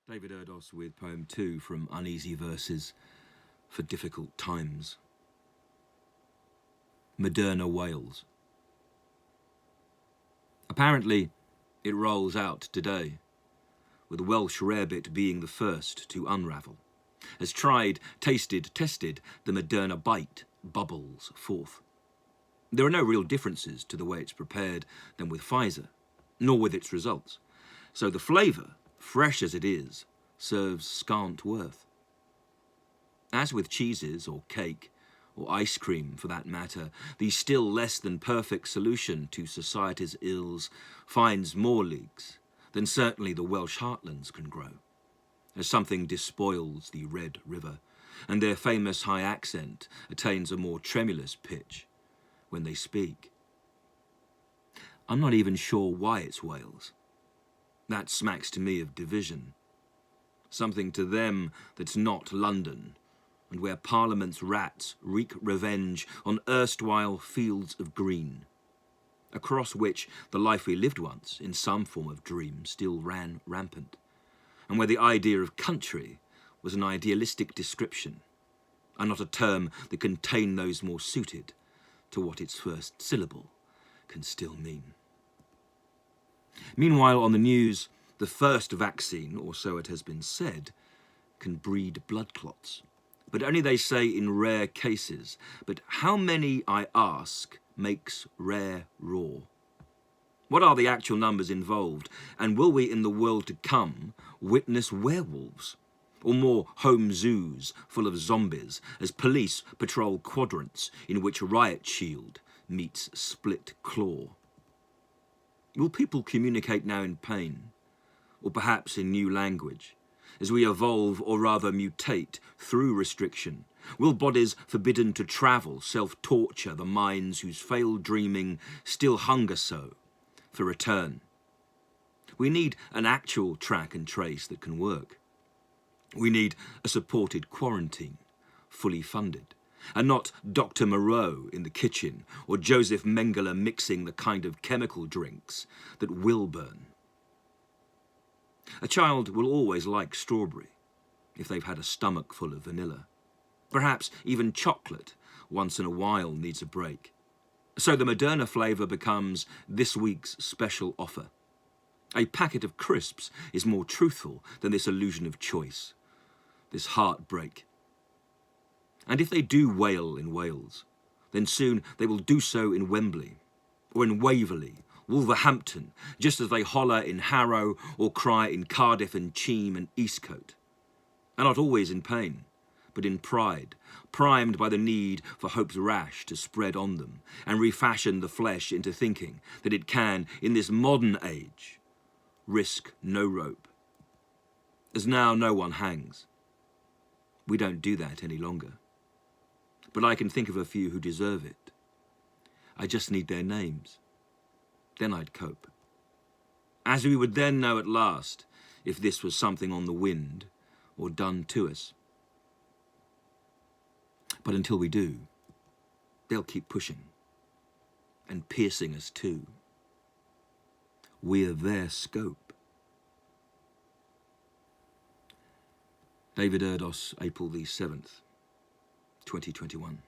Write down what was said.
David Erdos with poem 2 from Uneasy Verses for Difficult Times. MODERNA, WAILS. Apparently, it rolls out today, with Welsh rarebit being the first to unravel. As tried, tasted, tested, the MODERNA bite bubbles forth. There are no real differences to the way it's prepared than with Pfizer, nor with its results. So the flavour, fresh as it is, serves scant worth. As with cheeses or cake, or ice cream for that matter, the still less than perfect solution to society's ills finds more leaks than certainly the Welsh heartlands can grow, as something despoils the Red River, and their famous high accent attains a more tremulous pitch when they speak. I'm not even sure why it's Wales. That smacks to me of division. Something to them that's not London, and where Parliament's rats wreak revenge on erstwhile fields of green, across which the life we lived once, in some form of dream, still ran rampant, and where the idea of country was an idealistic description, and not a term that contained those more suited to what its first syllable can still mean. Meanwhile, on the news, the first vaccine, or so it has been said, can breed blood clots. But only, they say, in rare cases. But how many, I ask, makes rare raw? What are the actual numbers involved? And will we, in the world to come, witness werewolves? Or more home zoos full of zombies as police patrol quadrants in which riot shield meets split claw? Will people communicate now in pain, or perhaps in new language, as we evolve or rather mutate through restriction? Will bodies forbidden to travel self-torture the minds whose failed dreaming still hunger so for return? We need an actual track and trace that can work. We need a supported quarantine, fully funded, and not Dr. Moreau in the kitchen or Joseph Mengele mixing the kind of chemical drinks that will burn. A child will always like strawberry if they've had a stomach full of vanilla. Perhaps even chocolate once in a while needs a break. So the Moderna flavour becomes this week's special offer. A packet of crisps is more truthful than this illusion of choice, this heartbreak. And if they do wail in Wales, then soon they will do so in Wembley, or in Waverley, Wolverhampton, just as they holler in Harrow or cry in Cardiff and Cheam and Eastcote. And not always in pain, but in pride, primed by the need for hope's rash to spread on them and refashion the flesh into thinking that it can, in this modern age, risk no rope. As now no one hangs. We don't do that any longer. But I can think of a few who deserve it. I just need their names. Then I'd cope. As we would then know at last if this was something on the wind or done to us. But until we do, they'll keep pushing and piercing us too. We're their scope. David Erdos, April the 7th, 2021.